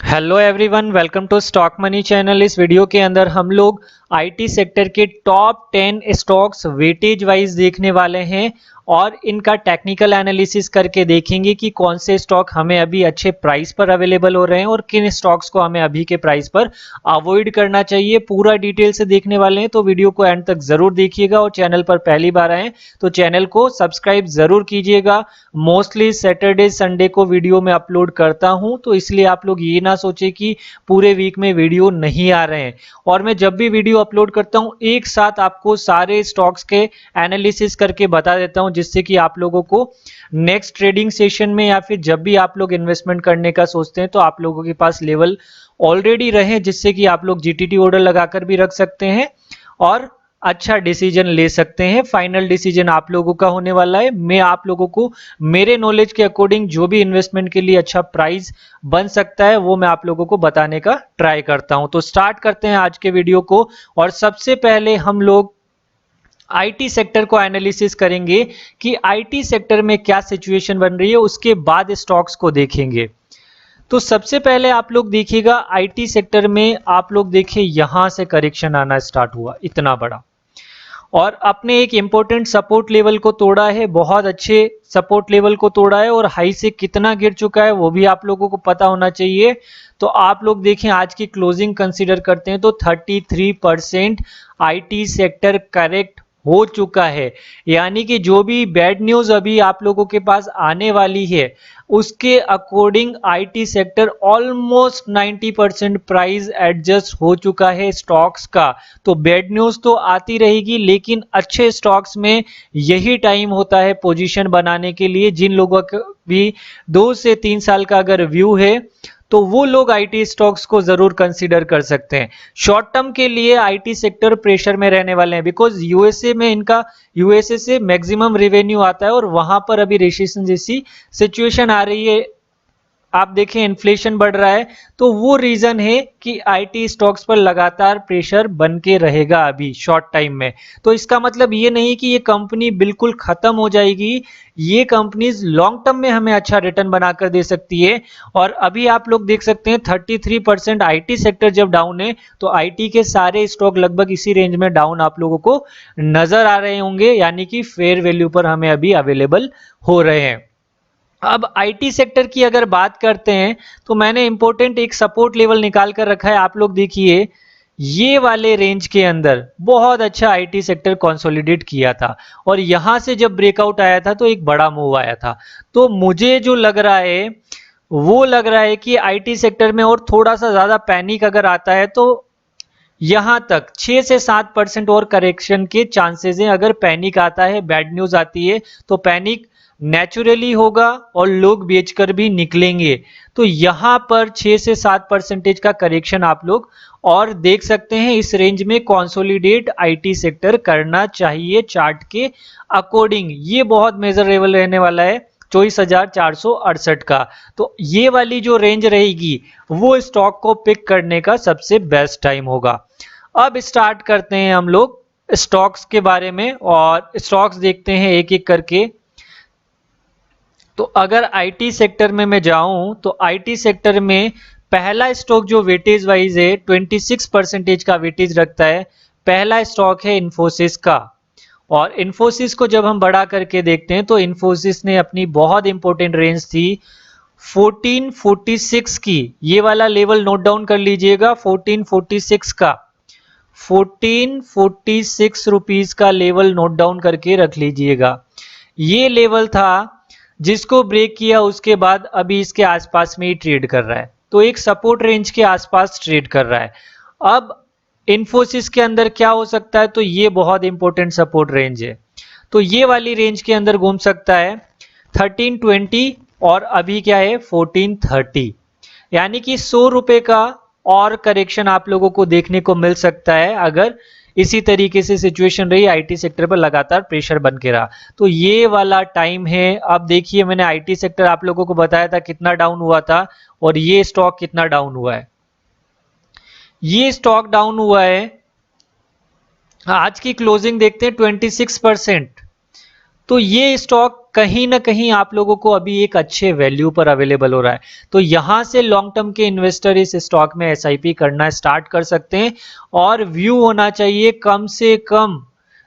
Hello everyone, welcome to Stock Money channel. इस video के अंदर हम लोग आईटी सेक्टर के टॉप 10 स्टॉक्स वेटेज वाइज देखने वाले हैं और इनका टेक्निकल एनालिसिस करके देखेंगे कि कौन से स्टॉक हमें अभी अच्छे प्राइस पर अवेलेबल हो रहे हैं और किन स्टॉक्स को हमें अभी के प्राइस पर अवॉइड करना चाहिए। पूरा डिटेल से देखने वाले हैं, तो वीडियो को एंड तक जरूर देखिएगा और चैनल पर पहली बार आए तो चैनल को सब्सक्राइब जरूर कीजिएगा। मोस्टली सैटरडे संडे को वीडियो में अपलोड करता हूं, तो इसलिए आप लोग ये ना सोचे कि पूरे वीक में वीडियो नहीं आ रहे हैं। और मैं जब भी वीडियो अपलोड करता हूं एक साथ आपको सारे स्टॉक्स के एनालिसिस करके बता देता हूं, जिससे कि आप लोगों को नेक्स्ट ट्रेडिंग सेशन में या फिर जब भी आप लोग इन्वेस्टमेंट करने का सोचते हैं तो आप लोगों के पास लेवल ऑलरेडी रहे, जिससे कि आप लोग जीटीटी ऑर्डर लगाकर भी रख सकते हैं और अच्छा डिसीजन ले सकते हैं। फाइनल डिसीजन आप लोगों का होने वाला है। मैं आप लोगों को मेरे नॉलेज के अकॉर्डिंग जो भी इन्वेस्टमेंट के लिए अच्छा प्राइस बन सकता है वो मैं आप लोगों को बताने का ट्राई करता हूं। तो स्टार्ट करते हैं आज के वीडियो को। और सबसे पहले हम लोग आईटी सेक्टर को एनालिसिस करेंगे कि आईटी सेक्टर में क्या सिचुएशन बन रही है, उसके बाद स्टॉक्स को देखेंगे। तो सबसे पहले आप लोग देखिएगा आईटी सेक्टर में, आप लोग देखिए यहां से करेक्शन आना स्टार्ट हुआ इतना बड़ा और अपने एक इंपॉर्टेंट सपोर्ट लेवल को तोड़ा है, बहुत अच्छे सपोर्ट लेवल को तोड़ा है और हाई से कितना गिर चुका है वो भी आप लोगों को पता होना चाहिए। तो आप लोग देखें आज की क्लोजिंग कंसीडर करते हैं तो 33% आईटी सेक्टर करेक्ट हो चुका है। यानी कि जो भी बैड न्यूज अभी आप लोगों के पास आने वाली है उसके according IT sector almost 90% price adjust हो चुका है स्टॉक्स का। तो बैड न्यूज तो आती रहेगी, लेकिन अच्छे स्टॉक्स में यही टाइम होता है पोजीशन बनाने के लिए। जिन लोगों का भी 2 से 3 साल का अगर व्यू है तो वो लोग आईटी स्टॉक्स को जरूर कंसीडर कर सकते हैं। शॉर्ट टर्म के लिए आईटी सेक्टर प्रेशर में रहने वाले हैं, बिकॉज यूएसए में इनका यूएसए से मैक्सिमम रेवेन्यू आता है और वहां पर अभी रिसेशन जैसी सिचुएशन आ रही है। आप देखें इन्फ्लेशन बढ़ रहा है, तो वो रीजन है कि आईटी स्टॉक्स पर लगातार प्रेशर बन के रहेगा अभी शॉर्ट टाइम में। तो इसका मतलब ये नहीं कि ये कंपनी बिल्कुल खत्म हो जाएगी। ये कंपनीज लॉन्ग टर्म में हमें अच्छा रिटर्न बनाकर दे सकती है। और अभी आप लोग देख सकते हैं 33% आईटी सेक्टर जब डाउन है तो आईटी के सारे स्टॉक लगभग इसी रेंज में डाउन आप लोगों को नजर आ रहे होंगे, यानी कि फेयर वैल्यू पर हमें अभी अवेलेबल हो रहे हैं। अब आईटी सेक्टर की अगर बात करते हैं तो मैंने इंपॉर्टेंट एक सपोर्ट लेवल निकाल कर रखा है। आप लोग देखिए ये वाले रेंज के अंदर बहुत अच्छा आईटी सेक्टर कंसोलिडेट किया था और यहां से जब ब्रेकआउट आया था तो एक बड़ा मूव आया था। तो मुझे जो लग रहा है वो लग रहा है कि आईटी सेक्टर में और थोड़ा सा ज्यादा पैनिक अगर आता है तो यहां तक 6 से 7% और करेक्शन के चांसेस हैं। अगर पैनिक आता है, बैड न्यूज आती है तो पैनिक नेचुरली होगा और लोग बेचकर भी निकलेंगे। तो यहां पर 6 से 7% का करेक्शन आप लोग और देख सकते हैं। इस रेंज में कंसोलिडेट आईटी सेक्टर करना चाहिए चार्ट के अकॉर्डिंग। ये बहुत मेजरेबल रहने वाला है 24,468 का। तो ये वाली जो रेंज रहेगी वो स्टॉक को पिक करने का सबसे बेस्ट टाइम होगा। अब स्टार्ट करते हैं हम लोग स्टॉक्स के बारे में और स्टॉक्स देखते हैं एक एक करके। तो अगर आईटी सेक्टर में मैं जाऊं तो आईटी सेक्टर में पहला स्टॉक जो वेटेज वाइज है 26% का वेटेज रखता है, पहला स्टॉक है इन्फोसिस का। और इन्फोसिस को जब हम बढ़ा करके देखते हैं तो इन्फोसिस ने अपनी बहुत इंपॉर्टेंट रेंज थी 1446 की, ये वाला लेवल नोट डाउन कर लीजिएगा 1446 का, 1446 रुपीज का लेवल नोट डाउन करके रख लीजिएगा। ये लेवल था जिसको ब्रेक किया उसके बाद अभी इसके आसपास में ही ट्रेड कर रहा है, तो एक सपोर्ट रेंज के आसपास ट्रेड कर रहा है। अब इन्फोसिस के अंदर क्या हो सकता है, तो ये बहुत इंपॉर्टेंट सपोर्ट रेंज है, तो ये वाली रेंज के अंदर घूम सकता है 1320 और अभी क्या है 1430, यानी कि 100 रुपए का और करेक्शन आप लोगों को देखने को मिल सकता है अगर इसी तरीके से सिचुएशन रही, आईटी सेक्टर पर लगातार प्रेशर बन के रहा। तो ये वाला टाइम है। अब देखिए मैंने आईटी सेक्टर आप लोगों को बताया था कितना डाउन हुआ था और ये स्टॉक कितना डाउन हुआ है। ये स्टॉक डाउन हुआ है, आज की क्लोजिंग देखते हैं 26%। तो ये स्टॉक कहीं ना कहीं आप लोगों को अभी एक अच्छे वैल्यू पर अवेलेबल हो रहा है, तो यहां से लॉन्ग टर्म के इन्वेस्टर इस स्टॉक में एसआईपी करना स्टार्ट कर सकते हैं। और व्यू होना चाहिए कम से कम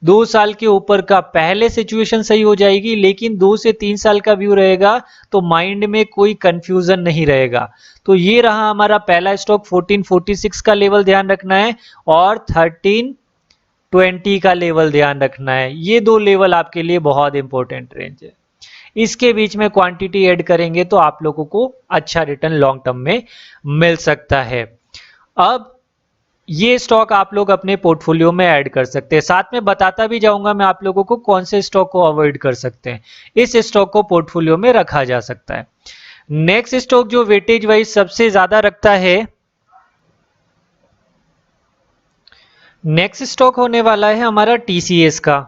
2 साल के ऊपर का। पहले सिचुएशन सही हो जाएगी, लेकिन 2 से 3 साल का व्यू रहेगा तो माइंड में कोई कंफ्यूजन नहीं रहेगा। तो ये रहा हमारा पहला स्टॉक। 1446 का लेवल ध्यान रखना है और 1320 का लेवल ध्यान रखना है। ये दो लेवल आपके लिए बहुत इंपॉर्टेंट रेंज है। इसके बीच में क्वांटिटी ऐड करेंगे तो आप लोगों को अच्छा रिटर्न लॉन्ग टर्म में मिल सकता है। अब ये स्टॉक आप लोग अपने पोर्टफोलियो में ऐड कर सकते हैं। साथ में बताता भी जाऊंगा मैं आप लोगों को कौन से स्टॉक को अवॉइड कर सकते हैं। इस स्टॉक को पोर्टफोलियो में रखा जा सकता है। नेक्स्ट स्टॉक जो वेटेज वाइज सबसे ज्यादा रखता है, नेक्स्ट स्टॉक होने वाला है हमारा टीसीएस का।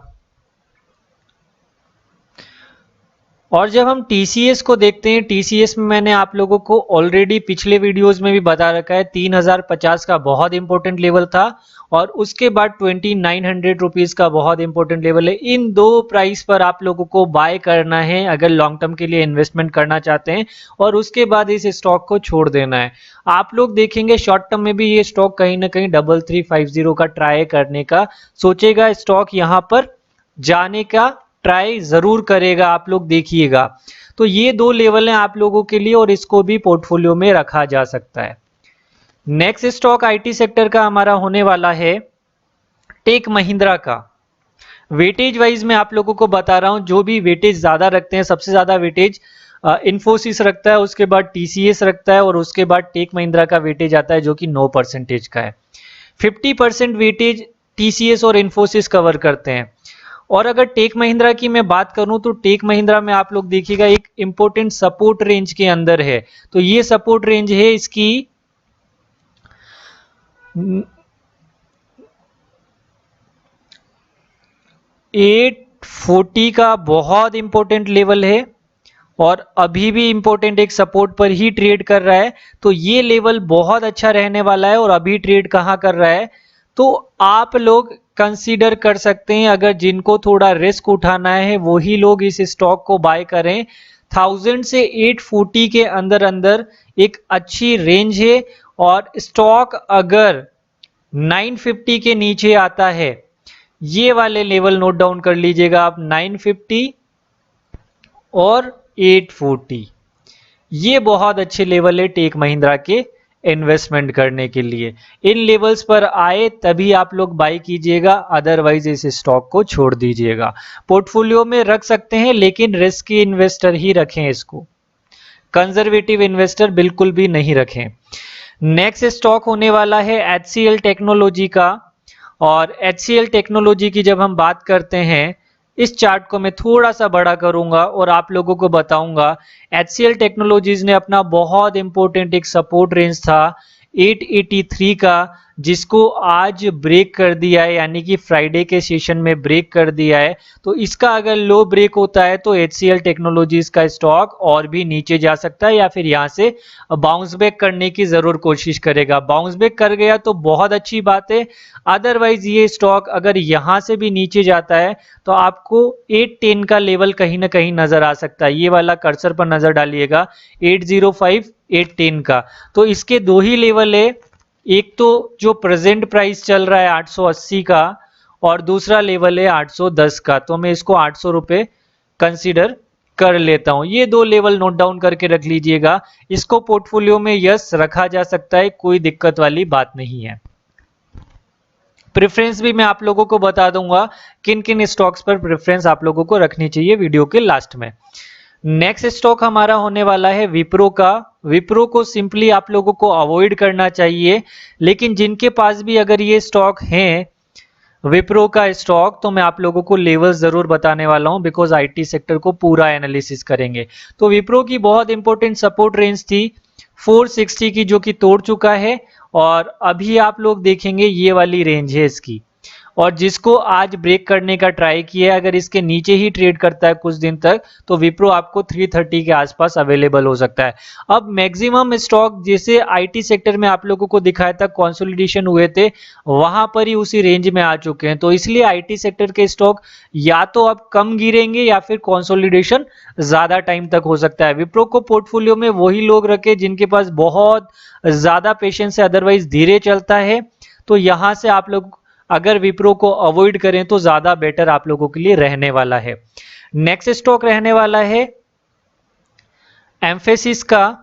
और जब हम टीसीएस को देखते हैं, टीसीएस में मैंने आप लोगों को ऑलरेडी पिछले वीडियोस में भी बता रखा है 3050 का बहुत इंपॉर्टेंट लेवल था और उसके बाद 2900 रुपीज का बहुत इंपॉर्टेंट लेवल है। इन दो प्राइस पर आप लोगों को बाय करना है अगर लॉन्ग टर्म के लिए इन्वेस्टमेंट करना चाहते हैं, और उसके बाद इस स्टॉक को छोड़ देना है। आप लोग देखेंगे शॉर्ट टर्म में भी ये स्टॉक कहीं ना कहीं 3350 का ट्राई करने का सोचेगा, स्टॉक यहां पर जाने का ट्राई जरूर करेगा, आप लोग देखिएगा। तो ये दो लेवल हैं आप लोगों के लिए और इसको भी पोर्टफोलियो में रखा जा सकता है। नेक्स्ट स्टॉक आईटी सेक्टर का हमारा होने वाला है टेक महिंद्रा का। वेटेज वाइज मैं आप लोगों को बता रहा हूं, जो भी वेटेज ज्यादा रखते हैं, सबसे ज्यादा वेटेज इन्फोसिस रखता है, उसके बाद टीसीएस रखता है और उसके बाद टेक महिंद्रा का वेटेज आता है जो कि 9% का है। 50% वेटेज टीसीएस और इन्फोसिस कवर करते हैं। और अगर टेक महिंद्रा की मैं बात करूं तो टेक महिंद्रा में आप लोग देखिएगा एक इंपॉर्टेंट सपोर्ट रेंज के अंदर है। तो ये सपोर्ट रेंज है इसकी 840 का बहुत इंपॉर्टेंट लेवल है और अभी भी इंपॉर्टेंट एक सपोर्ट पर ही ट्रेड कर रहा है। तो ये लेवल बहुत अच्छा रहने वाला है और अभी ट्रेड कहां कर रहा है, तो आप लोग कंसीडर कर सकते हैं। अगर जिनको थोड़ा रिस्क उठाना है वही लोग इस स्टॉक को बाय करें। 1000 से 840 के अंदर अंदर एक अच्छी रेंज है और स्टॉक अगर 950 के नीचे आता है, ये वाले लेवल नोट डाउन कर लीजिएगा आप, 950 और 840, ये बहुत अच्छे लेवल है टेक महिंद्रा के इन्वेस्टमेंट करने के लिए। इन लेवल्स पर आए तभी आप लोग बाई कीजिएगा, अदरवाइज इस स्टॉक को छोड़ दीजिएगा। पोर्टफोलियो में रख सकते हैं लेकिन रिस्की इन्वेस्टर ही रखें, इसको कंजर्वेटिव इन्वेस्टर बिल्कुल भी नहीं रखें। नेक्स्ट स्टॉक होने वाला है एचसीएल टेक्नोलॉजी का। और एचसीएल टेक्नोलॉजी की जब हम बात करते हैं, इस चार्ट को मैं थोड़ा सा बड़ा करूंगा और आप लोगों को बताऊंगा। एचसीएल टेक्नोलॉजीज ने अपना बहुत इंपॉर्टेंट एक सपोर्ट रेंज था 883 का, जिसको आज ब्रेक कर दिया है, यानी कि फ्राइडे के सेशन में ब्रेक कर दिया है। तो इसका अगर लो ब्रेक होता है तो एचसीएल टेक्नोलॉजीज का स्टॉक और भी नीचे जा सकता है या फिर यहां से बाउंस बैक करने की जरूर कोशिश करेगा। बाउंस बैक कर गया तो बहुत अच्छी बात है, अदरवाइज ये स्टॉक अगर यहां से भी नीचे जाता है तो आपको 810 का लेवल कहीं ना कहीं नजर आ सकता है। ये वाला कर्सर पर नजर डालिएगा 805 810 का। तो इसके दो ही लेवल है, एक तो जो प्रेजेंट प्राइस चल रहा है 880 का और दूसरा लेवल है 810 का। तो मैं इसको 800 रुपए कंसीडर कर लेता हूं। ये दो लेवल नोट डाउन करके रख लीजिएगा। इसको पोर्टफोलियो में यस रखा जा सकता है, कोई दिक्कत वाली बात नहीं है। प्रेफरेंस भी मैं आप लोगों को बता दूंगा किन किन स्टॉक्स पर प्रेफरेंस आप लोगों को रखनी चाहिए वीडियो के लास्ट में। नेक्स्ट स्टॉक हमारा होने वाला है विप्रो का। विप्रो को सिंपली आप लोगों को अवॉइड करना चाहिए, लेकिन जिनके पास भी अगर ये स्टॉक हैं विप्रो का स्टॉक, तो मैं आप लोगों को लेवल्स जरूर बताने वाला हूं, बिकॉज आईटी सेक्टर को पूरा एनालिसिस करेंगे। तो विप्रो की बहुत इंपॉर्टेंट सपोर्ट रेंज थी 460 की, जो कि तोड़ चुका है और अभी आप लोग देखेंगे ये वाली रेंज है इसकी। और जिसको आज ब्रेक करने का ट्राई किया, अगर इसके नीचे ही ट्रेड करता है कुछ दिन तक तो विप्रो आपको 330 के आसपास अवेलेबल हो सकता है। अब मैक्सिमम स्टॉक जैसे आईटी सेक्टर में आप लोगों को दिखाया था कंसोलिडेशन हुए थे, वहां पर ही उसी रेंज में आ चुके हैं। तो इसलिए आईटी सेक्टर के स्टॉक या तो अब कम गिरेंगे या फिर कंसोलिडेशन ज्यादा टाइम तक हो सकता है। विप्रो को पोर्टफोलियो में वही लोग रखे जिनके पास बहुत ज्यादा पेशेंस है, अदरवाइज धीरे चलता है। तो यहां से आप लोग अगर विप्रो को अवॉइड करें तो ज्यादा बेटर आप लोगों के लिए रहने वाला है। नेक्स्ट स्टॉक रहने वाला है एम्फेसिस का,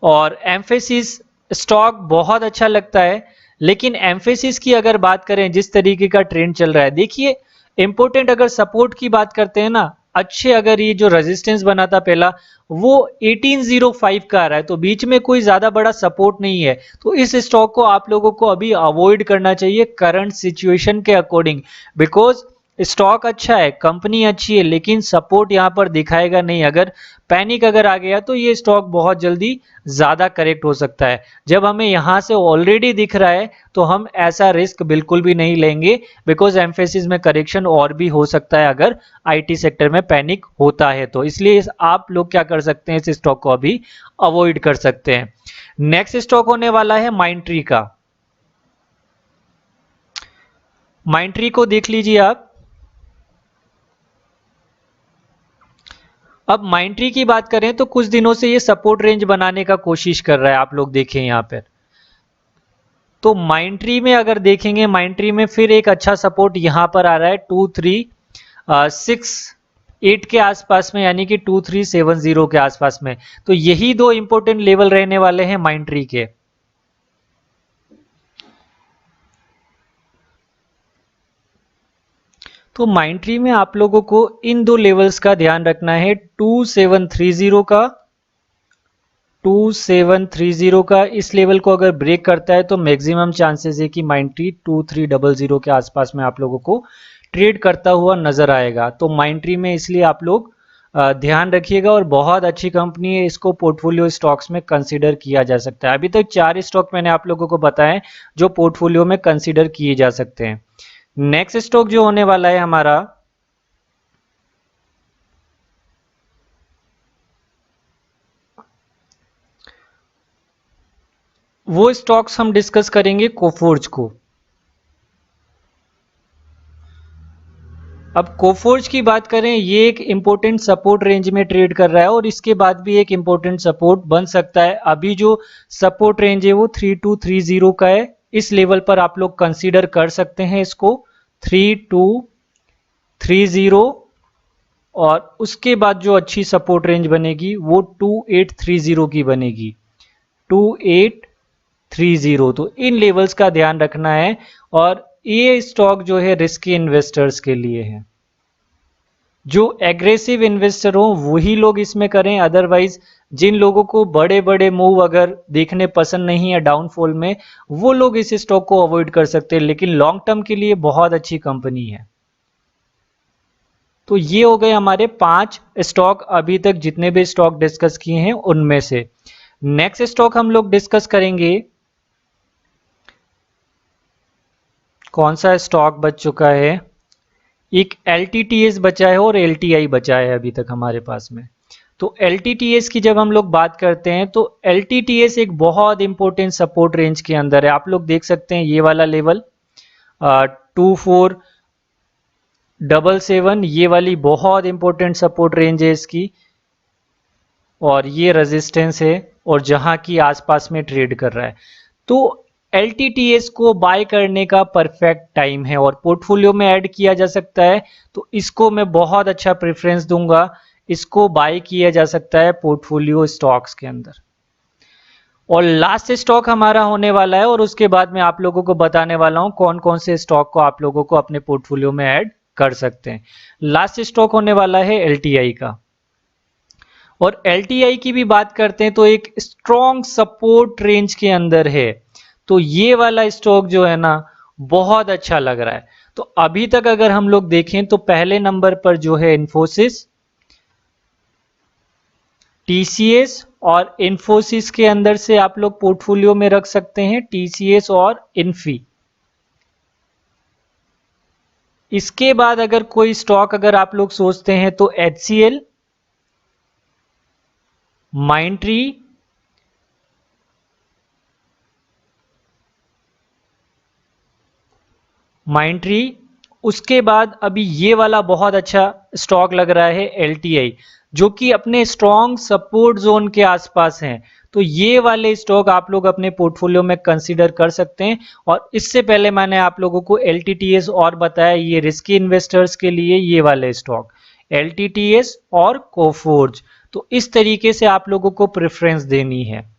और एम्फेसिस स्टॉक बहुत अच्छा लगता है, लेकिन एम्फेसिस की अगर बात करें जिस तरीके का ट्रेंड चल रहा है, देखिए इंपॉर्टेंट अगर सपोर्ट की बात करते हैं ना, अच्छे अगर ये जो रेजिस्टेंस बना था पहला वो 1805 का आ रहा है, तो बीच में कोई ज्यादा बड़ा सपोर्ट नहीं है। तो इस स्टॉक को आप लोगों को अभी अवॉइड करना चाहिए करंट सिचुएशन के अकॉर्डिंग, बिकॉज स्टॉक अच्छा है, कंपनी अच्छी है, लेकिन सपोर्ट यहां पर दिखाएगा नहीं। अगर पैनिक अगर आ गया तो ये स्टॉक बहुत जल्दी ज्यादा करेक्ट हो सकता है। जब हमें यहां से ऑलरेडी दिख रहा है तो हम ऐसा रिस्क बिल्कुल भी नहीं लेंगे, बिकॉज एम्फेसिस में करेक्शन और भी हो सकता है अगर आईटी सेक्टर में पैनिक होता है तो। इसलिए आप लोग क्या कर सकते हैं, इस स्टॉक को अभी अवॉइड कर सकते हैं। नेक्स्ट स्टॉक होने वाला है माइंडट्री का। माइंडट्री को देख लीजिए आप। अब माइंडट्री की बात करें तो कुछ दिनों से ये सपोर्ट रेंज बनाने का कोशिश कर रहा है, आप लोग देखें यहां पर। तो माइंडट्री में अगर देखेंगे, माइंडट्री में फिर एक अच्छा सपोर्ट यहां पर आ रहा है 2368 के आसपास में, यानी कि 2370 के आसपास में। तो यही दो इंपॉर्टेंट लेवल रहने वाले हैं माइंडट्री के। तो माइंडट्री में आप लोगों को इन दो लेवल्स का ध्यान रखना है, 2730 का, 2730 का। इस लेवल को अगर ब्रेक करता है तो मैक्सिमम चांसेस है कि माइंडट्री 2300 के आसपास में आप लोगों को ट्रेड करता हुआ नजर आएगा। तो माइंडट्री में इसलिए आप लोग ध्यान रखिएगा, और बहुत अच्छी कंपनी है, इसको पोर्टफोलियो स्टॉक्स में कंसीडर किया जा सकता है। अभी तक 4 स्टॉक मैंने आप लोगों को बताए जो पोर्टफोलियो में कंसीडर किए जा सकते हैं। नेक्स्ट स्टॉक जो होने वाला है हमारा, वो स्टॉक्स हम डिस्कस करेंगे कोफोर्ज को। अब कोफोर्ज की बात करें, ये एक इंपॉर्टेंट सपोर्ट रेंज में ट्रेड कर रहा है और इसके बाद भी एक इंपॉर्टेंट सपोर्ट बन सकता है। अभी जो सपोर्ट रेंज है वो 3230 का है, इस लेवल पर आप लोग कंसीडर कर सकते हैं इसको, 3230। और उसके बाद जो अच्छी सपोर्ट रेंज बनेगी वो 2830 की बनेगी, 2830। तो इन लेवल्स का ध्यान रखना है, और ये स्टॉक जो है रिस्की इन्वेस्टर्स के लिए है। जो एग्रेसिव इन्वेस्टर हो वही लोग इसमें करें, अदरवाइज जिन लोगों को बड़े बड़े मूव अगर देखने पसंद नहीं है डाउनफॉल में, वो लोग इस स्टॉक को अवॉइड कर सकते हैं, लेकिन लॉन्ग टर्म के लिए बहुत अच्छी कंपनी है। तो ये हो गए हमारे 5 स्टॉक, अभी तक जितने भी स्टॉक डिस्कस किए हैं उनमें से। नेक्स्ट स्टॉक हम लोग डिस्कस करेंगे, कौन सा स्टॉक बच चुका है, एक LTTS बचा है और LTI बचा है अभी तक हमारे पास में। तो LTTS की जब हम लोग बात करते हैं तो LTTS एक बहुत इंपॉर्टेंट सपोर्ट रेंज के अंदर है। आप लोग देख सकते हैं ये वाला लेवल 2477, ये वाली बहुत इंपॉर्टेंट सपोर्ट रेंज है इसकी, और ये रेजिस्टेंस है, और जहां की आसपास में ट्रेड कर रहा है। तो LTTS को बाय करने का परफेक्ट टाइम है और पोर्टफोलियो में ऐड किया जा सकता है। तो इसको मैं बहुत अच्छा प्रेफरेंस दूंगा, इसको बाय किया जा सकता है पोर्टफोलियो स्टॉक्स के अंदर। और लास्ट स्टॉक हमारा होने वाला है, और उसके बाद मैं आप लोगों को बताने वाला हूं कौन कौन से स्टॉक को आप लोगों को अपने पोर्टफोलियो में ऐड कर सकते हैं। लास्ट स्टॉक होने वाला है LTI का, और LTI की भी बात करते हैं तो एक स्ट्रॉन्ग सपोर्ट रेंज के अंदर है। तो ये वाला स्टॉक जो है ना बहुत अच्छा लग रहा है। तो अभी तक अगर हम लोग देखें तो पहले नंबर पर जो है इन्फोसिस, TCS, और इन्फोसिस के अंदर से आप लोग पोर्टफोलियो में रख सकते हैं TCS और इन्फी। इसके बाद अगर कोई स्टॉक अगर आप लोग सोचते हैं तो HCL, माइंडट्री, उसके बाद अभी ये वाला बहुत अच्छा स्टॉक लग रहा है LTI, जो कि अपने स्ट्रॉन्ग सपोर्ट जोन के आसपास हैं। तो ये वाले स्टॉक आप लोग अपने पोर्टफोलियो में कंसीडर कर सकते हैं। और इससे पहले मैंने आप लोगों को LTTS और बताया, ये रिस्की इन्वेस्टर्स के लिए ये वाले स्टॉक LTTS और कोफोर्ज। तो इस तरीके से आप लोगों को प्रेफरेंस देनी है।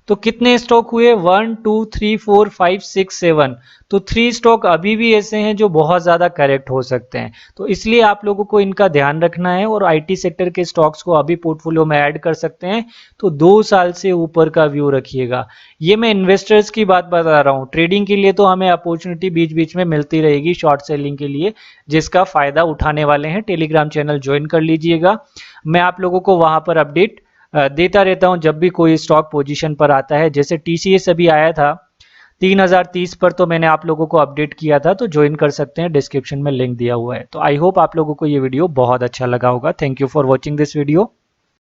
तो कितने स्टॉक हुए? 1 2 3 4 5 6 7। तो 3 स्टॉक अभी भी ऐसे हैं जो बहुत ज़्यादा करेक्ट हो सकते हैं, तो इसलिए आप लोगों को इनका ध्यान रखना है। और आईटी सेक्टर के स्टॉक्स को अभी पोर्टफोलियो में ऐड कर सकते हैं, तो 2 साल से ऊपर का व्यू रखिएगा। ये मैं इन्वेस्टर्स की बात बता रहा हूँ। ट्रेडिंग के लिए तो हमें अपॉर्चुनिटी बीच बीच में मिलती रहेगी शॉर्ट सेलिंग के लिए, जिसका फायदा उठाने वाले हैं। टेलीग्राम चैनल ज्वाइन कर लीजिएगा, मैं आप लोगों को वहां पर अपडेट देता रहता हूं जब भी कोई स्टॉक पोजीशन पर आता है। जैसे TCS अभी आया था 3030 पर, तो मैंने आप लोगों को अपडेट किया था, तो ज्वाइन कर सकते हैं, डिस्क्रिप्शन में लिंक दिया हुआ है। तो आई होप आप लोगों को ये वीडियो बहुत अच्छा लगा होगा। Thank you for watching this video.